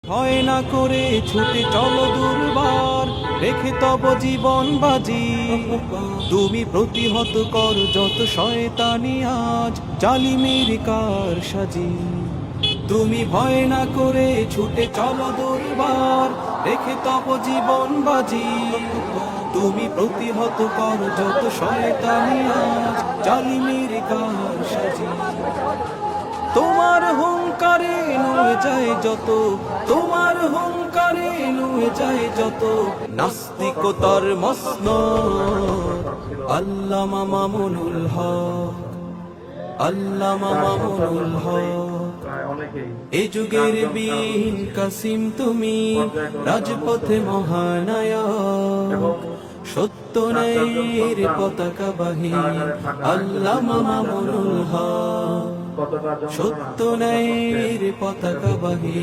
ভয় না করে ছুটে চলো দুর্বার, রেখে তব জীবন বাজি। তুমি প্রতিহত কর যত শয়তানি আজ, জালিমের কার সাজি। তুমি ভয় না করে ছুটে চলো দুর্বার, রেখে তব জীবন বাজি। তুমি প্রতিহত কর যত শয়তানি আজ, জালিমের কার সাজি। তোমার হুঙ্কারে নুয়ে যায় যত, তোমার হুঙ্কারে নুয়ে যায় যত নাস্তিকতার মসনদ। আল্লামা মামুনুল হক, আল্লামা মামুনুল হক। এ যুগের বীর কাসিম তুমি, রাজপথে মহানায়ক। সত্য ন্যায়ের পতাকা বাহী আল্লামা মামুনুল হক। সত্য ন্যায়ের পতাকা বাহী